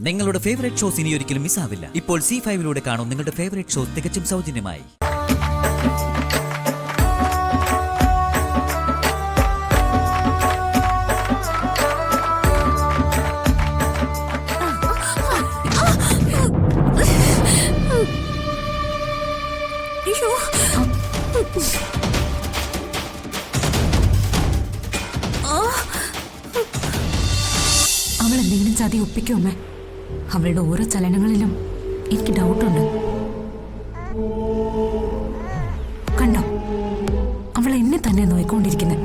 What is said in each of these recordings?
നിങ്ങളുടെ favourite shows ഇനി ഒരിക്കലും മിസ്സാവില്ല. ഇപ്പോൾ C5ലൂടെ കാണും നിങ്ങളുടെ ഫേവറേറ്റ് ഷോസ് തികച്ചും സൗജന്യമായി. അവൾ എന്തെങ്കിലും ചതി ഒപ്പിക്കുമേ. അവളുടെ ഓരോ ചലനങ്ങളിലും എനിക്ക് ഡൗട്ടുണ്ട്. കണ്ടോ, അവൾ എന്നെ തന്നെ നോയിക്കൊണ്ടിരിക്കുന്നത്.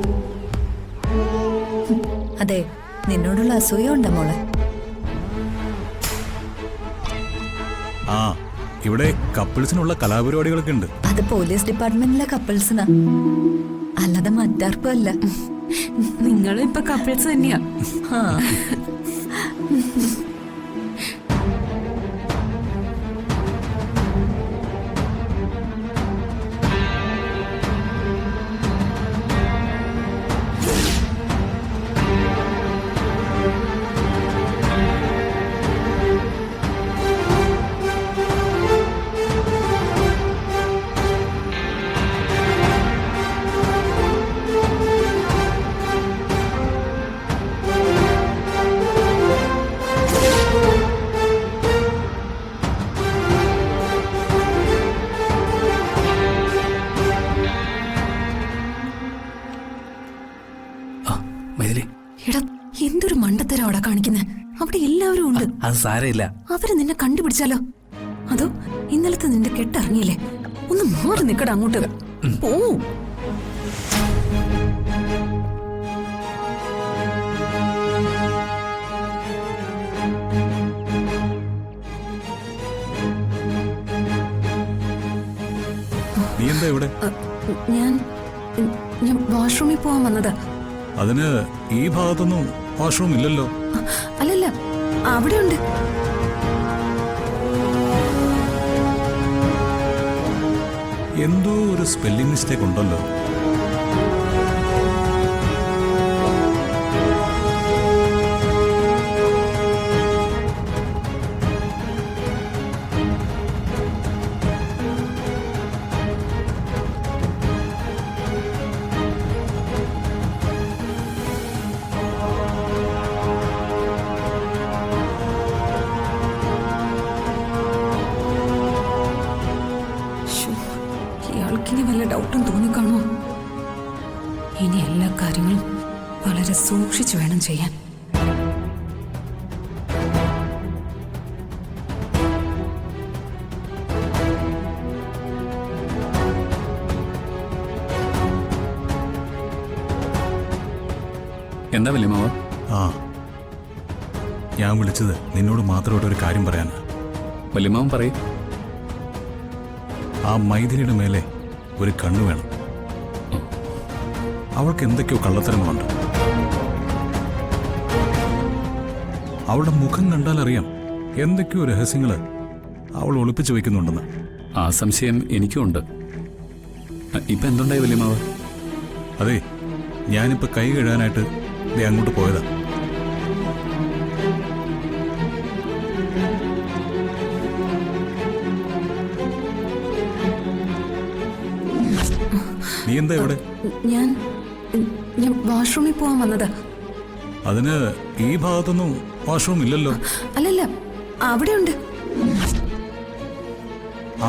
അതെ, നിന്നോടുള്ള അസൂയ ഉണ്ടോ മോളെ? ആ, ഇവിടെ കപ്പിൾസിനുള്ള കലാപരിപാടികളൊക്കെ ഉണ്ട്. അത് പോലീസ് ഡിപ്പാർട്ട്മെന്റിലെ കപ്പിൾസിനാ, അല്ലാതെ മറ്റാർക്കും അല്ല. നിങ്ങൾ ഇപ്പൊ കപ്പിൾസ് തന്നെയാ. എടാ, എന്തൊരു മണ്ടത്തരം അവിടെ കാണിക്കുന്നത്. അവിടെ എല്ലാവരും ഉണ്ട്. അത് സാരമില്ല. അവര് നിന്നെ കണ്ടുപിടിച്ചാലോ? അതോ ഇന്നലത്തെ നിന്റെ കെട്ടിറങ്ങിയില്ലേ? ഒന്ന് മാറി നിക്കട അങ്ങോട്ട്. പോ. നീ എന്താ ഇവിടെ? ഞാൻ വാഷ്റൂമിൽ പോവാൻ വന്നതാ. അതിന് ഈ ഭാഗത്തൊന്നും വാഷ്റൂം ഇല്ലല്ലോ. അല്ലല്ല, അവിടെ ഉണ്ട്. എന്തോ ഒരു സ്പെല്ലിംഗ് മിസ്റ്റേക്ക് ഉണ്ടല്ലോ. ഇയാൾക്കിനി വല്ല ഡൗട്ടും തോന്നിക്കാണോ? ഇനി എല്ലാ കാര്യങ്ങളും വളരെ സൂക്ഷിച്ചു വേണം ചെയ്യാൻ. എന്താ വല്യമാവ? ആ, ഞാൻ വിളിച്ചത് നിന്നോട് മാത്രമായിട്ട് ഒരു കാര്യം പറയാനാ. വല്യമാവൻ പറയും. ആ മൈഥിലിയുടെ മേലെ ഒരു കണ്ണു വേണം. അവൾക്ക് എന്തൊക്കെയോ കള്ളത്തരങ്ങളുണ്ട്. അവളുടെ മുഖം കണ്ടാൽ അറിയാം എന്തൊക്കെയോ രഹസ്യങ്ങള് അവൾ ഒളിപ്പിച്ചു വെക്കുന്നുണ്ടെന്ന്. ആ സംശയം എനിക്കും ഉണ്ട്. ഇപ്പൊ എന്തുണ്ടായി വല്യമാവ? അതെ, ഞാനിപ്പോ കൈ കഴുകാനായിട്ട് അങ്ങോട്ട് പോയതാ. നീ എന്താ ഇവിടെ? ഞാൻ വാഷ്റൂമിൽ പോവാൻ വന്നതാ. അതിന് ഈ ഭാഗത്തൊന്നും വാഷ്റൂം ഇല്ലല്ലോ. അല്ലല്ല, അവിടെ ഉണ്ട്.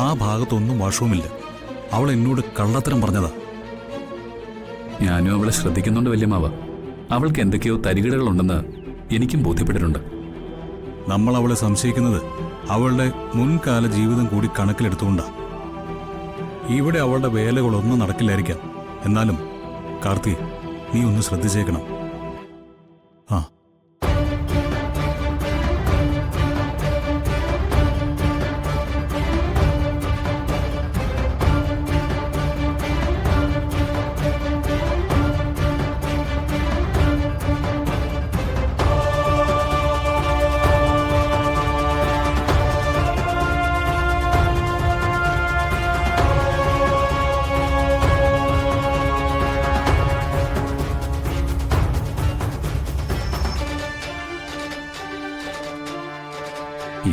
ആ ഭാഗത്തൊന്നും വാഷ്റൂമില്ല. അവൾ എന്നോട് കള്ളത്തരം പറഞ്ഞതാ. ഞാനും അവളെ ശ്രദ്ധിക്കുന്നുണ്ട് വല്യമാവ. അവൾക്ക് എന്തൊക്കെയോ തരികിടകളുണ്ടെന്ന് എനിക്കും ബോധ്യപ്പെട്ടിട്ടുണ്ട്. നമ്മൾ അവളെ സംശയിക്കുന്നത് അവളുടെ മുൻകാല ജീവിതം കൂടി കണക്കിലെടുത്തുകൊണ്ടാ. ഇവിടെ അവളുടെ വേലകളൊന്നും നടക്കില്ലായിരിക്കാം. എന്നാലും കാർത്തി, നീ ഒന്ന് ശ്രദ്ധിച്ചേക്കണം. ആ,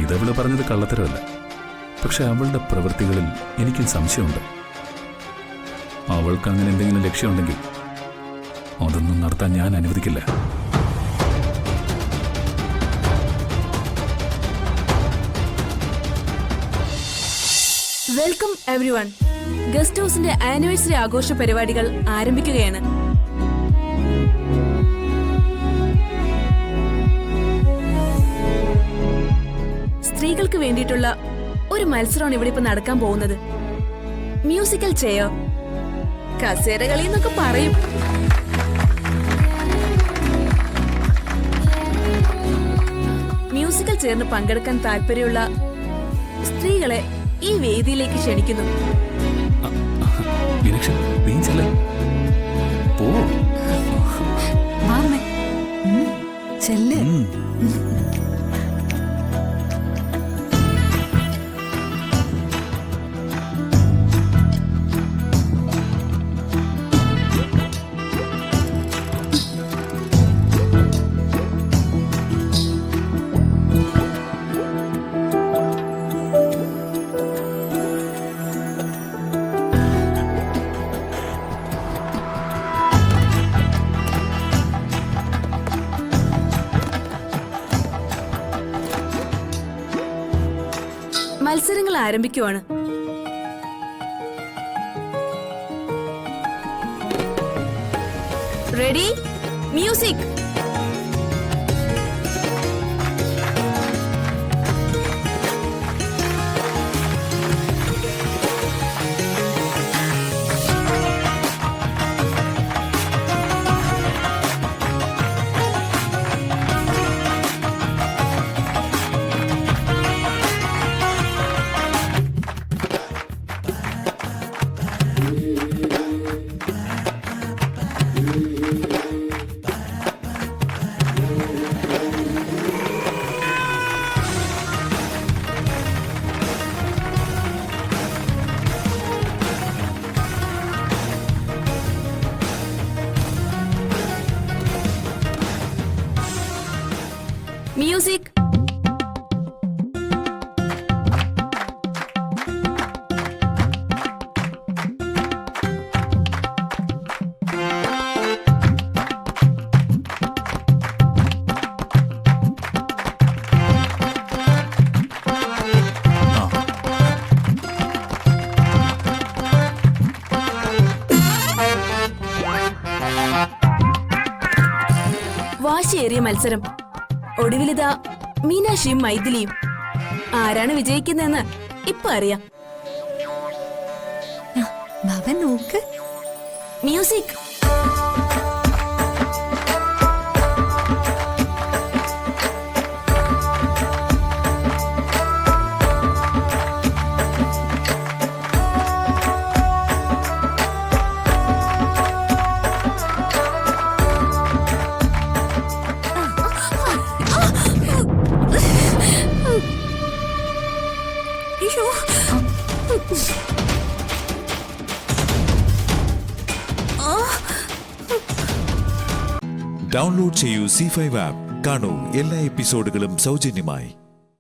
ഇതവള് പറഞ്ഞത് കള്ളത്തരമല്ല. പക്ഷെ അവളുടെ പ്രവൃത്തികളിൽ എനിക്കും സംശയമുണ്ട്. അവൾക്ക് അങ്ങനെ എന്തെങ്കിലും ലക്ഷ്യമുണ്ടെങ്കിൽ അതൊന്നും നടത്താൻ ഞാൻ അനുവദിക്കില്ല. Welcome everyone. ഗസ്റ്റ് ഹൗസിന്റെ ആനിവേഴ്സറി ആഘോഷ പരിപാടികൾ ആരംഭിക്കുകയാണ്. സ്ത്രീകൾക്ക് വേണ്ടിയിട്ടുള്ള ഒരു മത്സരമാണ് ഇവിടെ ഇപ്പൊ നടക്കാൻ പോകുന്നത്. മ്യൂസിക്കൽ ചെയർ, കസേരകളി എന്നൊക്കെ പറയും. മ്യൂസിക്കൽ ചെയറിന് പങ്കെടുക്കാൻ താല്പര്യമുള്ള സ്ത്രീകളെ ഈ വേദിയിലേക്ക് ക്ഷണിക്കുന്നു. ചെല്ല്. മത്സരങ്ങൾ ആരംഭിക്കുവാണ്. Ready, music. മ്യൂസിക്. വാശിയേറിയ മത്സരം. ഒടുവിലിതാ മീനാക്ഷിയും മൈഥിലിയും. ആരാണ് വിജയിക്കുന്നതെന്ന് ഇപ്പൊ അറിയാം. ഭവൻ നോക്ക്. മ്യൂസിക്. ഡൗൺലോഡ് ചെയ്യൂ C5 ആപ്പ്. കാണൂ എല്ലാ എപ്പിസോഡുകളും സൗജന്യമായി.